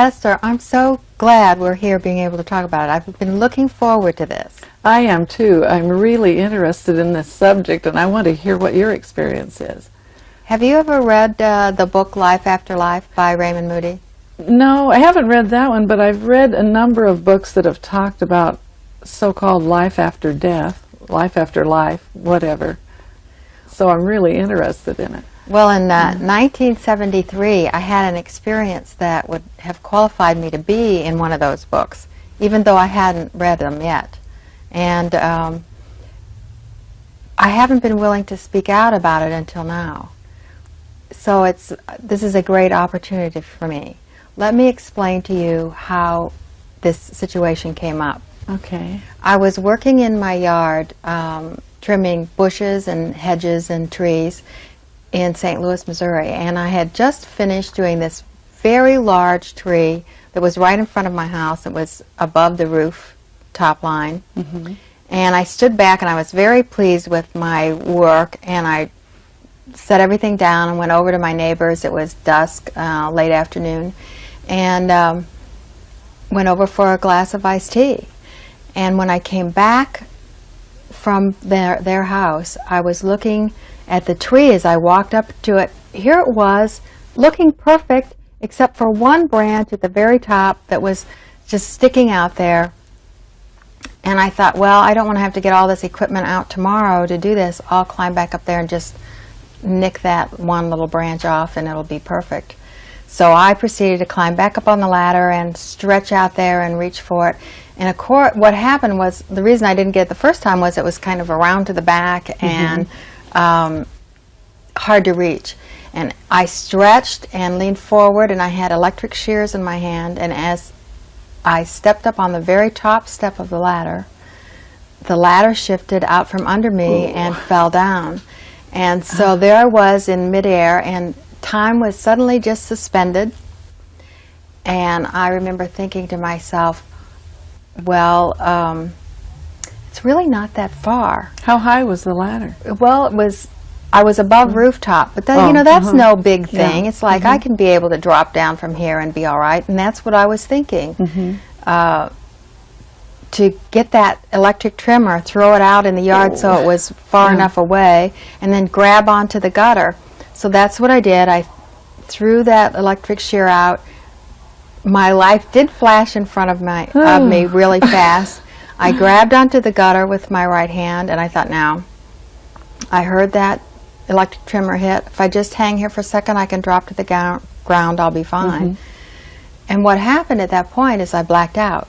Esther, I'm so glad we're here being able to talk about it. I've been looking forward to this. I am too. I'm really interested in this subject, and I want to hear what your experience is. Have you ever read the book Life After Life by Raymond Moody? No, I haven't read that one, but I've read a number of books that have talked about so-called life after death, life after life, whatever. So I'm really interested in it. Well, in 1973, I had an experience that would have qualified me to be in one of those books, even though I hadn't read them yet. And I haven't been willing to speak out about it until now. So this is a great opportunity for me. Let me explain to you how this situation came up. Okay. I was working in my yard, trimming bushes and hedges and trees in St. Louis, Missouri, and I had just finished doing this very large tree that was right in front of my house. It was above the roof top line. Mm-hmm. And I stood back and I was very pleased with my work, and I set everything down and went over to my neighbors. It was dusk, late afternoon, and went over for a glass of iced tea. And when I came back from their house, I was looking at the tree as I walked up to it. Here it was, looking perfect, except for one branch at the very top that was just sticking out there. And I thought, well, I don't want to have to get all this equipment out tomorrow to do this. I'll climb back up there and just nick that one little branch off and it'll be perfect. So I proceeded to climb back up on the ladder and stretch out there and reach for it. And of course, what happened was, the reason I didn't get it the first time was it was kind of around to the back and hard to reach. And I stretched and leaned forward, and I had electric shears in my hand, and as I stepped up on the very top step of the ladder shifted out from under me and fell down. And so there I was in midair, and time was suddenly just suspended. And I remember thinking to myself, well, it's really not that far. How high was the ladder? Well, I was above rooftop, but that, you know, that's no big thing. It's like I can be able to drop down from here and be all right, and that's what I was thinking. To get that electric trimmer, throw it out in the yard so it was far enough away, and then grab onto the gutter. So that's what I did. I threw that electric shear out. My life did flash in front of me really fast. I grabbed onto the gutter with my right hand, and I thought, now, I heard that electric trimmer hit. If I just hang here for a second, I can drop to the ground, I'll be fine. And what happened at that point is I blacked out.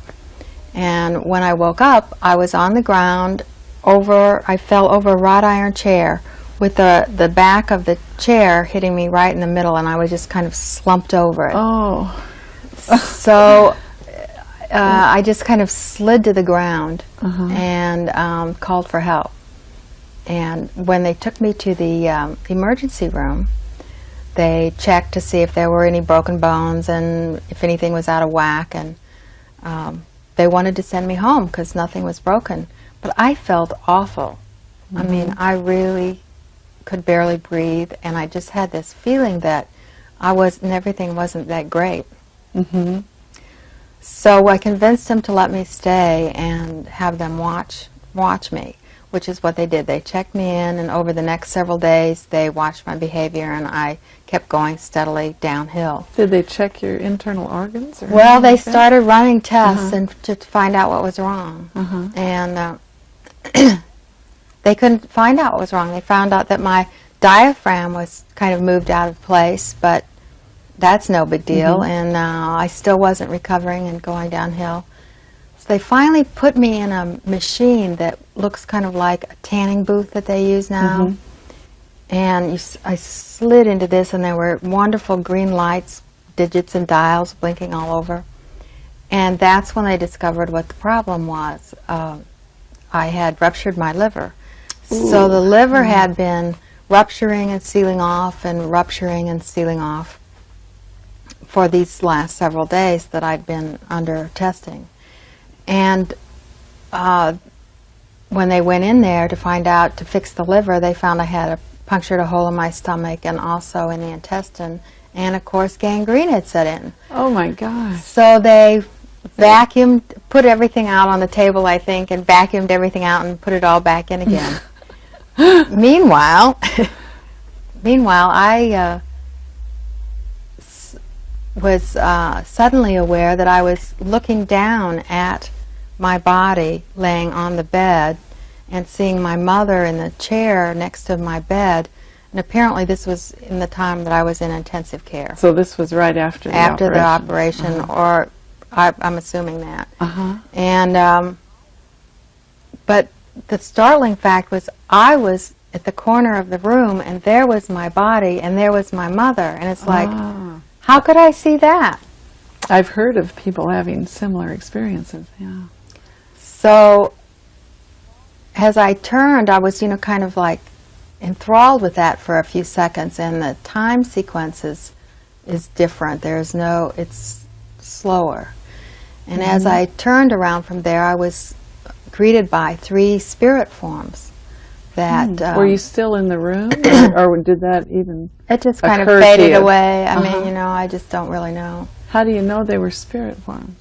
And when I woke up, I was on the ground I fell over a wrought iron chair with the back of the chair hitting me right in the middle, and I was just kind of slumped over it. Oh. So I just kind of slid to the ground and called for help. And when they took me to the emergency room, they checked to see if there were any broken bones and if anything was out of whack. And they wanted to send me home because nothing was broken. But I felt awful. I mean, I really could barely breathe, and I just had this feeling that everything wasn't that great. So I convinced them to let me stay and have them watch me, which is what they did. They checked me in, and over the next several days they watched my behavior, and I kept going steadily downhill. Did they check your internal organs? Or well, they started running tests and to find out what was wrong. And they couldn't find out what was wrong. They found out that my diaphragm was kind of moved out of place, but that's no big deal, and I still wasn't recovering and going downhill. So they finally put me in a machine that looks kind of like a tanning booth that they use now. And I slid into this, and there were wonderful green lights, digits and dials blinking all over. And that's when they discovered what the problem was. I had ruptured my liver. So the liver had been rupturing and sealing off and rupturing and sealing off for these last several days that I'd been under testing. And when they went in there to find out, to fix the liver, they found I had a punctured a hole in my stomach and also in the intestine. And of course, gangrene had set in. Oh my gosh. So they vacuumed, put everything out on the table, I think, and vacuumed everything out and put it all back in again. Meanwhile, I was suddenly aware that I was looking down at my body laying on the bed and seeing my mother in the chair next to my bed. And apparently this was in the time that I was in intensive care. So this was right after the operation. After the operation, or I'm assuming that. And but the startling fact was I was at the corner of the room, and there was my body, and there was my mother, and it's like, how could I see that? I've heard of people having similar experiences. Yeah. So as I turned, I was, kind of like enthralled with that for a few seconds, and the time sequence is different. It's slower. And as I turned around from there, I was greeted by 3 spirit forms that... Were you still in the room, or did that even It just kind of occur to faded you? away. I mean, I just don't really know. How do you know they were spirit forms?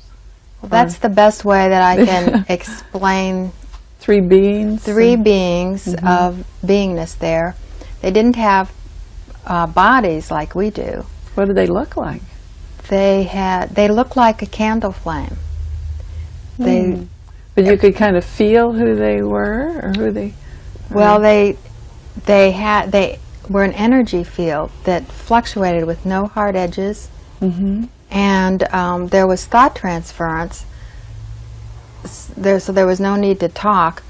Well, that's the best way that I can explain 3 beings? 3 beings of beingness there. They didn't have bodies like we do. What do they look like? They looked like a candle flame. But you could kind of feel who they were, or who they... Well, they were an energy field that fluctuated with no hard edges, and there was thought transference. So there was no need to talk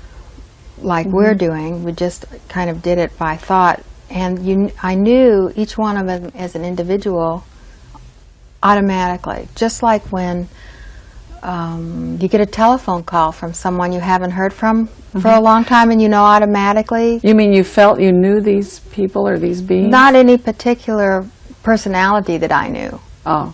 like we're doing. We just kind of did it by thought, and I knew each one of them as an individual automatically, just like when you get a telephone call from someone you haven't heard from for a long time, and automatically. You mean you felt you knew these people or these beings? Not any particular personality that I knew. Oh.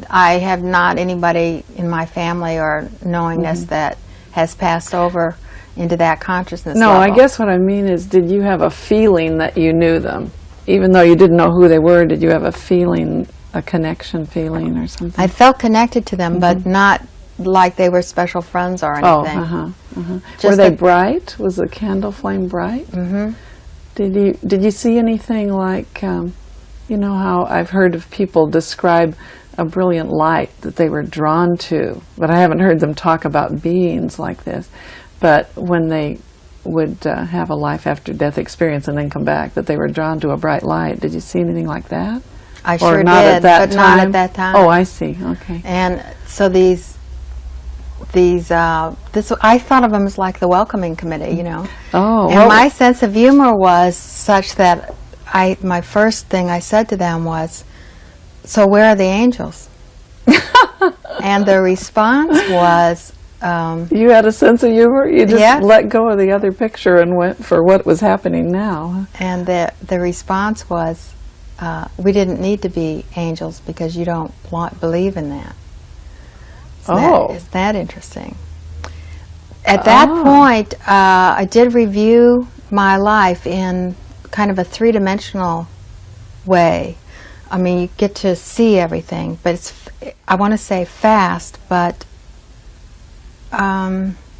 I have not anybody in my family or knowingness that has passed over into that consciousness No, level. I guess what I mean is, did you have a feeling that you knew them? Even though you didn't know who they were, did you have a feeling, a connection feeling or something? I felt connected to them, but not like they were special friends or anything. Were they bright? Was the candle flame bright? Did you see anything like, you know how I've heard of people describe a brilliant light that they were drawn to, but I haven't heard them talk about beings like this. But when they would have a life after death experience and then come back, that they were drawn to a bright light. Did you see anything like that? I Or sure not did, at that but time? not at that time. Oh, I see. Okay. And so I thought of them as like the welcoming committee, Oh. And my sense of humor was such that my first thing I said to them was, "So where are the angels?" And the response was, you had a sense of humor? You just let go of the other picture and went for what was happening now. and the response was, "We didn't need to be angels because you don't believe in that." Isn't that interesting? At that point, I did review my life in kind of a 3-dimensional way. I mean, you get to see everything, but I want to say fast, but...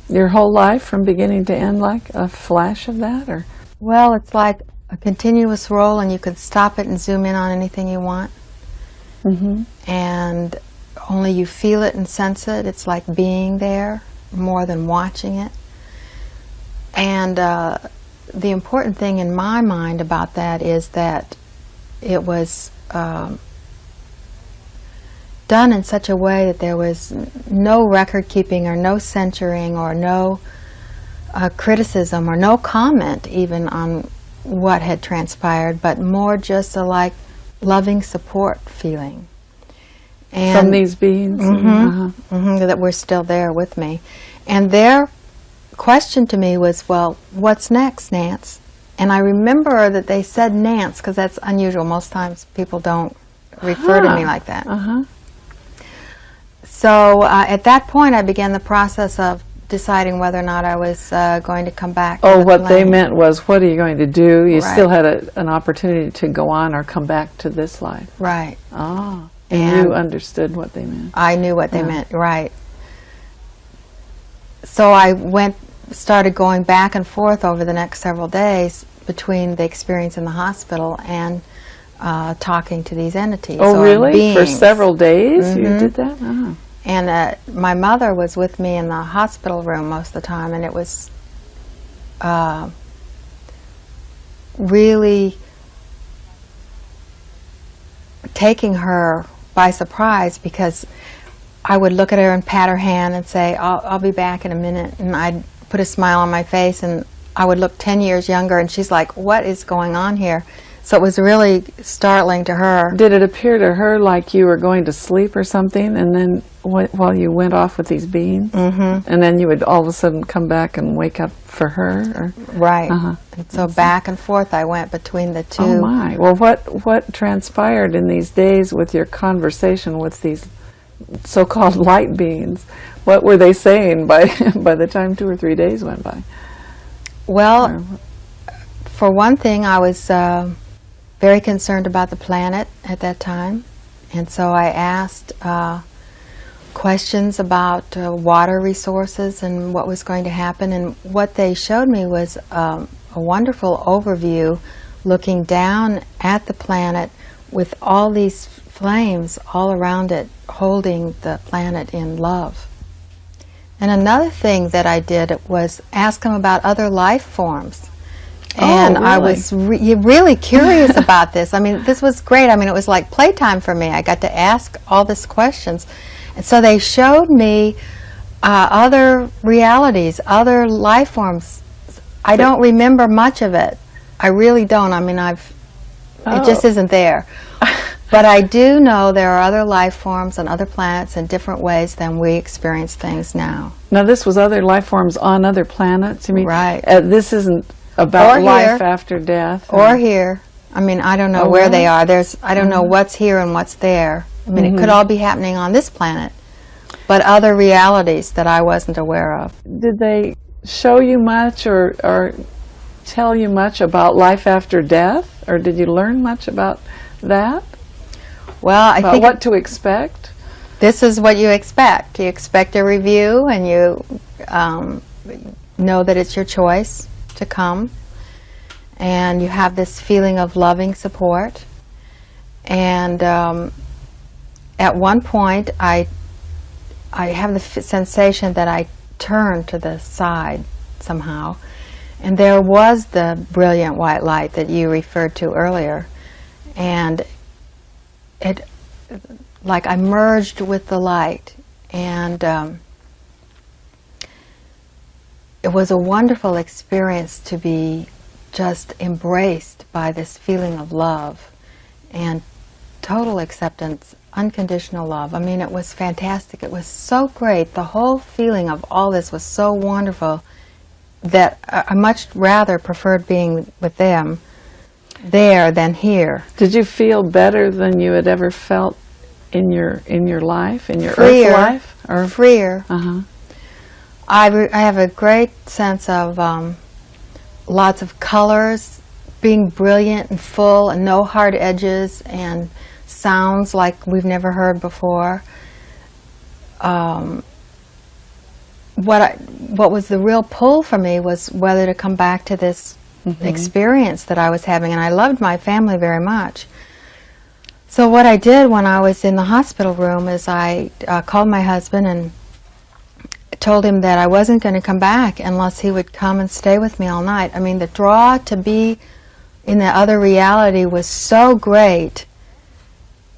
Your whole life from beginning to end, like a flash of that? Or Well, it's like a continuous roll, and you can stop it and zoom in on anything you want. And only you feel it and sense it. It's like being there more than watching it. And the important thing in my mind about that is that it was done in such a way that there was no record keeping or no censoring or no criticism or no comment even on what had transpired, but more just a like loving support feeling. And from these beings? that were still there with me. And their question to me was, well, what's next, Nance? And I remember that they said Nance because that's unusual. Most times people don't refer to me like that. So at that point I began the process of deciding whether or not I was going to come back. Oh, to the what they plane. meant was, what are you going to do? You Right. still had an opportunity to go on or come back to this life. Right. Ah, And and you understood what they meant. I knew what they meant, right. So I started going back and forth over the next several days between the experience in the hospital and talking to these entities. Oh, or really? For beings. several days you did that? Ah. And my mother was with me in the hospital room most of the time, and it was really taking her by surprise, because I would look at her and pat her hand and say, I'll be back in a minute, and I'd put a smile on my face, and I would look 10 years younger, and she's like, what is going on here? So it was really startling to her. Did it appear to her like you were going to sleep or something, and then while you went off with these beings? Mm-hmm. And then you would all of a sudden come back and wake up for her? Or? Right. Uh-huh. And so back and forth I went between the two. Oh my. Well, what transpired in these days with your conversation with these so-called light beings? What were they saying by the time 2 or 3 days went by? Well, for one thing, I was very concerned about the planet at that time, and so I asked questions about water resources and what was going to happen, and what they showed me was a wonderful overview looking down at the planet with all these flames all around it holding the planet in love. And another thing that I did was ask them about other life forms. And really? I was really curious about this. I mean, this was great. I mean, it was like playtime for me. I got to ask all these questions. And so they showed me other realities, other life forms. I don't remember much of it. I really don't. I mean, it just isn't there. But I do know there are other life forms on other planets in different ways than we experience things now. Now, this was other life forms on other planets? I mean, right. This isn't about or life here, after death? Or here. I mean, I don't know where really? they are. I don't know what's here and what's there. I mean, it could all be happening on this planet, but other realities that I wasn't aware of. Did they show you much or tell you much about life after death? Or did you learn much about that? Well, I think what to expect? This is what you expect. You expect a review, and you know that it's your choice to come. And you have this feeling of loving support. And at one point, I have the sensation that I turned to the side somehow. And there was the brilliant white light that you referred to earlier. And like I merged with the light, and it was a wonderful experience to be just embraced by this feeling of love and total acceptance, unconditional love. I mean, it was fantastic. It was so great. The whole feeling of all this was so wonderful that I much rather preferred being with them there than here. Did you feel better than you had ever felt in your life, in your Freer, earth life? Or freer. Uh-huh. I have a great sense of lots of colors, being brilliant and full, and no hard edges, and sounds like we've never heard before. What was the real pull for me was whether to come back to this experience that I was having, and I loved my family very much. So what I did when I was in the hospital room is I called my husband and told him that I wasn't going to come back unless he would come and stay with me all night. I mean, the draw to be in the other reality was so great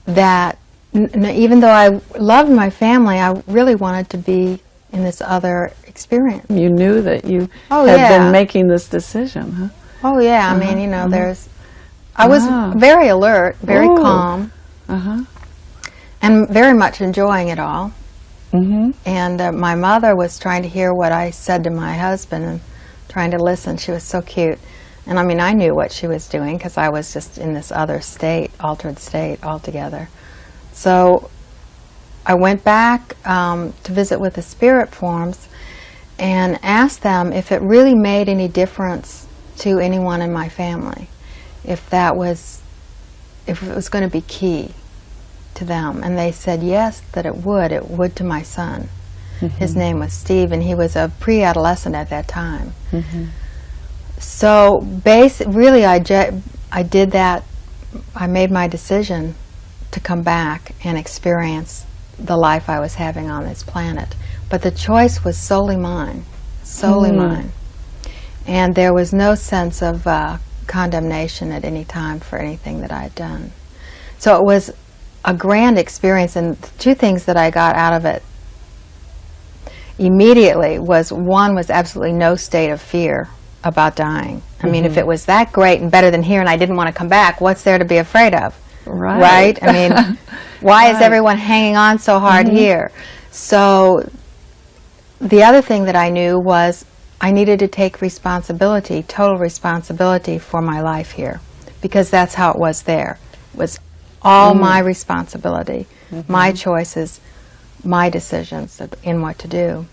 that even though I loved my family, I really wanted to be in this other experience. You knew that you had been making this decision, huh? Oh yeah, I mean, you know, I was very alert, very calm, and very much enjoying it all. And my mother was trying to hear what I said to my husband and trying to listen. She was so cute. And I mean, I knew what she was doing because I was just in this other state, altered state altogether. So I went back to visit with the spirit forms, and asked them if it really made any difference to anyone in my family, if it was going to be key to them. And they said yes, that it would to my son. His name was Steve, and he was a pre-adolescent at that time. So really I did that. I made my decision to come back and experience the life I was having on this planet. But the choice was solely mine, mine. And there was no sense of condemnation at any time for anything that I had done. So it was a grand experience, and the two things that I got out of it immediately one was absolutely no state of fear about dying. I mean, if it was that great and better than here and I didn't want to come back, what's there to be afraid of? Right? I mean, why is everyone hanging on so hard here? So the other thing that I knew was I needed to take responsibility, total responsibility for my life here, because that's how it was there. It was all my responsibility, my choices, my decisions in what to do.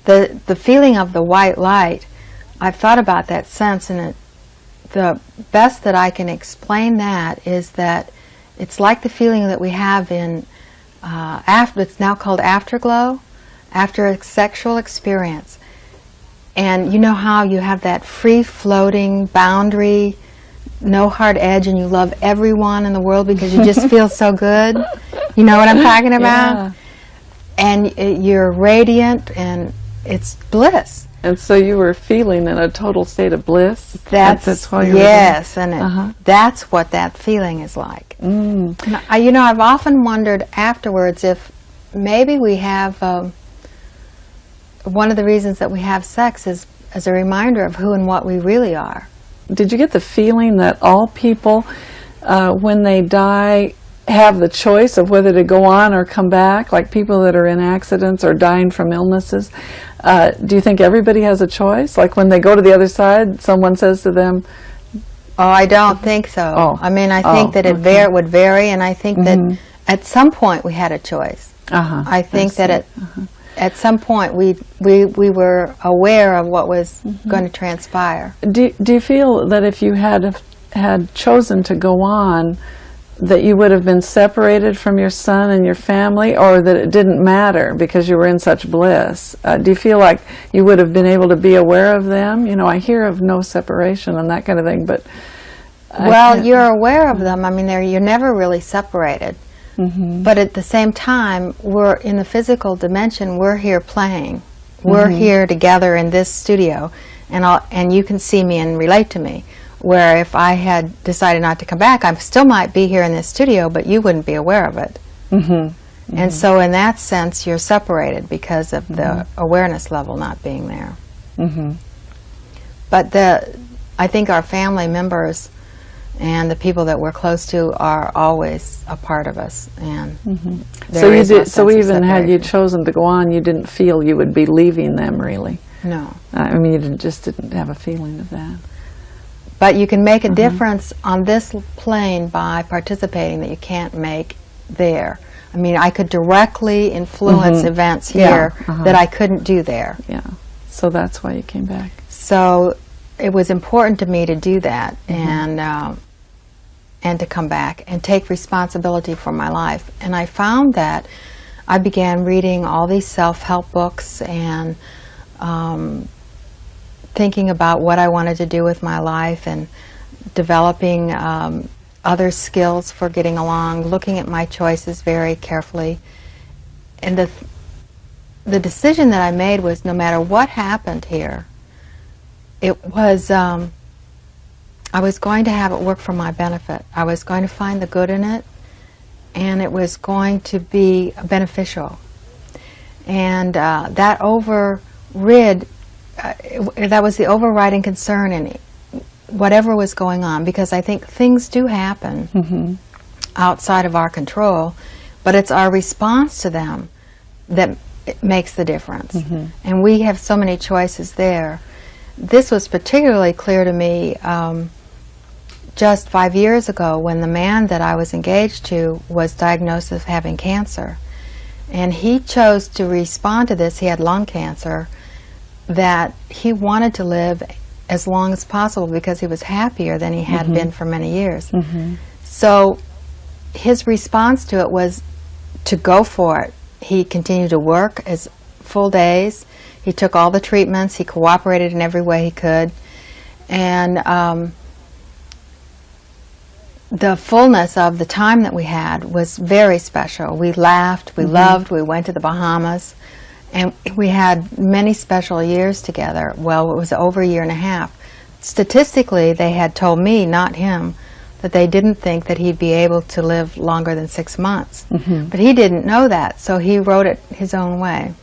The feeling of the white light, I've thought about that since, and the best that I can explain that is that it's like the feeling that we have in, it's now called Afterglow, after a sexual experience. And you know how you have that free-floating boundary, no hard edge, and you love everyone in the world because you just feel so good? You know what I'm talking about? Yeah. And you're radiant, and it's bliss. And so you were feeling in a total state of bliss? That's why you yes, and that's what that feeling is like. And I've often wondered afterwards if maybe we have, one of the reasons that we have sex is as a reminder of who and what we really are. Did you get the feeling that all people, when they die, have the choice of whether to go on or come back, like people that are in accidents or dying from illnesses? Do you think everybody has a choice? Like when they go to the other side, someone says to them... Oh, I don't think so. Oh. I mean, I think that it would vary, and I think that at some point we had a choice. I think that at some point we were aware of what was going to transpire. Do you feel that if you had chosen to go on, that you would have been separated from your son and your family, or that it didn't matter because you were in such bliss? Do you feel like you would have been able to be aware of them? You know, I hear of no separation and that kind of thing, but... Well, you're aware of them. I mean, you're never really separated. But at the same time, we're in the physical dimension, we're here playing. We're here together in this studio, and you can see me and relate to me. Where if I had decided not to come back, I still might be here in this studio, but you wouldn't be aware of it. And so in that sense, you're separated because of the awareness level not being there. But I think our family members and the people that we're close to are always a part of us. And so even had you chosen to go on, you didn't feel you would be leaving them, really? No. I mean, you just didn't have a feeling of that. But you can make a difference on this plane by participating that you can't make there. I mean, I could directly influence events here that I couldn't do there. Yeah. So that's why you came back. So it was important to me to do that and to come back and take responsibility for my life. And I found that I began reading all these self-help books and thinking about what I wanted to do with my life and developing other skills for getting along, looking at my choices very carefully. And the decision that I made was no matter what happened here, it was, I was going to have it work for my benefit. I was going to find the good in it, and it was going to be beneficial. And that overrid that was the overriding concern in whatever was going on, because I think things do happen outside of our control, but it's our response to them that makes the difference. And we have so many choices there. This was particularly clear to me just 5 years ago when the man that I was engaged to was diagnosed with having cancer. And he chose to respond to this. He had lung cancer, that he wanted to live as long as possible because he was happier than he had been for many years. So his response to it was to go for it. He continued to work as full days. He took all the treatments. He cooperated in every way he could. And the fullness of the time that we had was very special. We laughed, we loved, we went to the Bahamas, and we had many special years together. Well, it was over a year and a half. Statistically, they had told me, not him, that they didn't think that he'd be able to live longer than 6 months. But he didn't know that, so he wrote it his own way.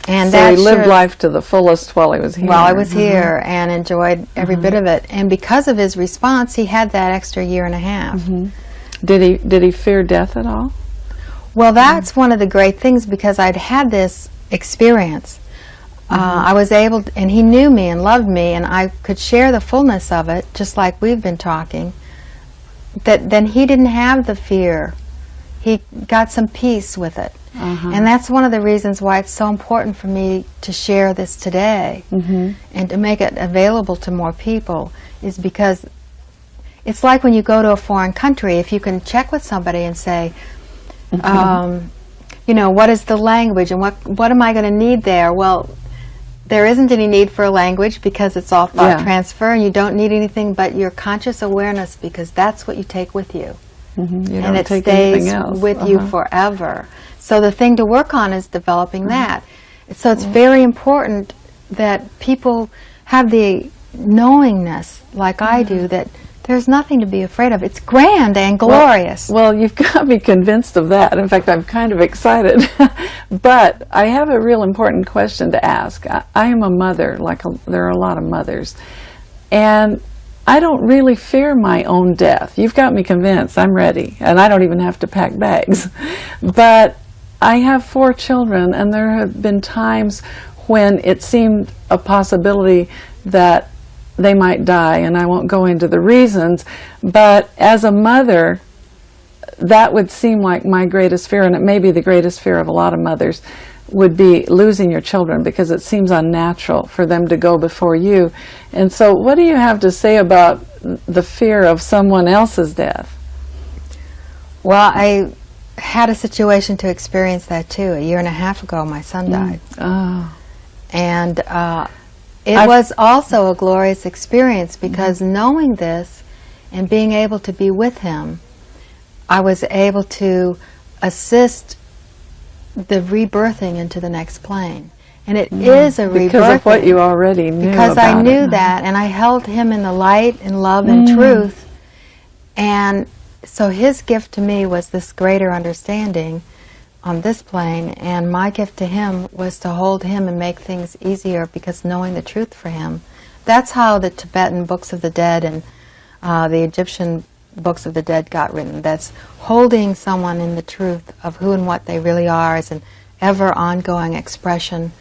And so he lived life to the fullest while he was here. While I was here, and enjoyed every bit of it. And because of his response, he had that extra year and a half. Did he fear death at all? Well, that's one of the great things, because I'd had this experience. I was able to, and he knew me and loved me, and I could share the fullness of it, just like we've been talking. Then he didn't have the fear. He got some peace with it. And that's one of the reasons why it's so important for me to share this today and to make it available to more people, is because it's like when you go to a foreign country, if you can check with somebody and say, you know, what is the language and what am I going to need there? Well, there isn't any need for a language because it's all thought transfer, and you don't need anything but your conscious awareness, because that's what you take with you. And it stays with you forever. So the thing to work on is developing that. So it's very important that people have the knowingness, like I do, that there's nothing to be afraid of. It's grand and glorious. Well, you've got me convinced of that. In fact, I'm kind of excited. But I have a real important question to ask. I am a mother, there are a lot of mothers. And I don't really fear my own death. You've got me convinced. I'm ready. And I don't even have to pack bags. But I have 4 children, and there have been times when it seemed a possibility that they might die, and I won't go into the reasons, but as a mother, that would seem like my greatest fear, and it may be the greatest fear of a lot of mothers, would be losing your children, because it seems unnatural for them to go before you. And so what do you have to say about the fear of someone else's death? Well, I had a situation to experience that too. A year and a half ago, my son died. And it was also a glorious experience, because knowing this and being able to be with him, I was able to assist the rebirthing into the next plane. And it is a rebirthing. Because of what you already knew. Because I knew that, and I held him in the light and love and truth. And so his gift to me was this greater understanding on this plane, and my gift to him was to hold him and make things easier, because knowing the truth for him. That's how the Tibetan books of the dead and the Egyptian books of the dead got written. That's holding someone in the truth of who and what they really are, as an ever ongoing expression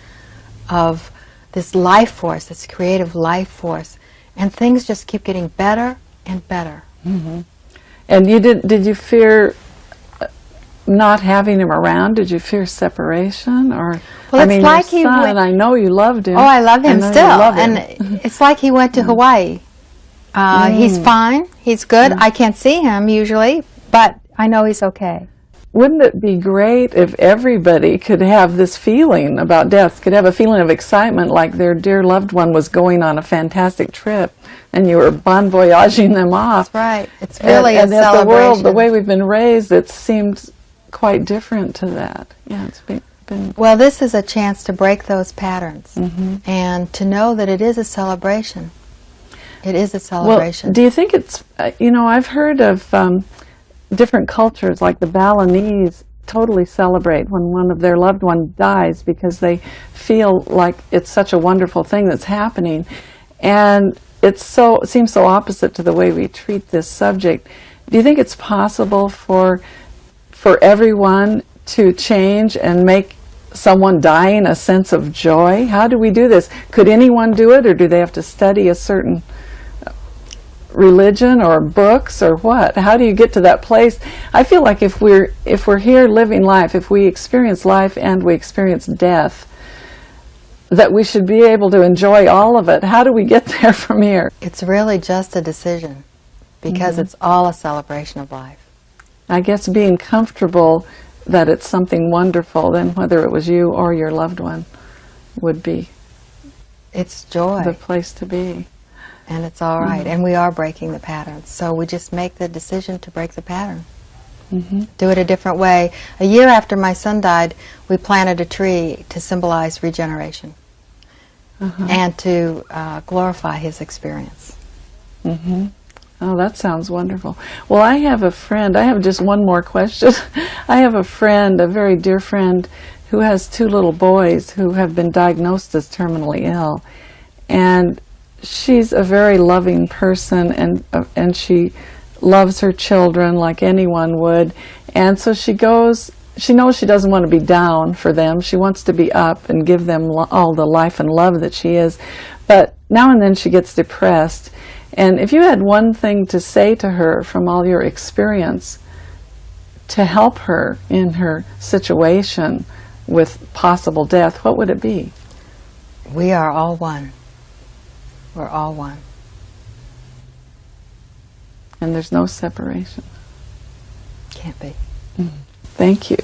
of this life force, this creative life force. And things just keep getting better and better. And did you fear not having him around? Did you fear separation? Or, well, I mean, like your son, I know you loved him. Oh, I love him still. And it's like he went to Hawaii. He's fine. He's good. I can't see him usually, but I know he's okay. Wouldn't it be great if everybody could have this feeling about death, could have a feeling of excitement, like their dear loved one was going on a fantastic trip and you were bon voyaging them off? That's right. It's really a celebration. The world, the way we've been raised, it seemed quite different to that. Yeah, it's been well, this is a chance to break those patterns and to know that it is a celebration. It is a celebration. Well, do you think it's, I've heard of different cultures, like the Balinese totally celebrate when one of their loved ones dies, because they feel like it's such a wonderful thing that's happening. And it seems so opposite to the way we treat this subject. Do you think it's possible for everyone to change and make someone dying a sense of joy? How do we do this? Could anyone do it, or do they have to study a certain religion or books or what? How do you get to that place? I feel like if we're here living life, if we experience life and we experience death, that we should be able to enjoy all of it. How do we get there from here? It's really just a decision, because it's all a celebration of life. I guess being comfortable that it's something wonderful, then whether it was you or your loved one, would be It's joy, the place to be. and it's all right. And we are breaking the pattern, so we just make the decision to break the pattern. Do it a different way. A year after my son died, we planted a tree to symbolize regeneration and to glorify his experience. Oh, that sounds wonderful. Well, I have a friend. I have just one more question. I have a friend, a very dear friend, who has 2 little boys who have been diagnosed as terminally ill. And she's a very loving person, and she loves her children like anyone would. And so she knows she doesn't want to be down for them. She wants to be up and give them all the life and love that she is. But now and then she gets depressed. And if you had one thing to say to her from all your experience to help her in her situation with possible death, what would it be? We are all one. We're all one. And there's no separation. Can't be. Thank you.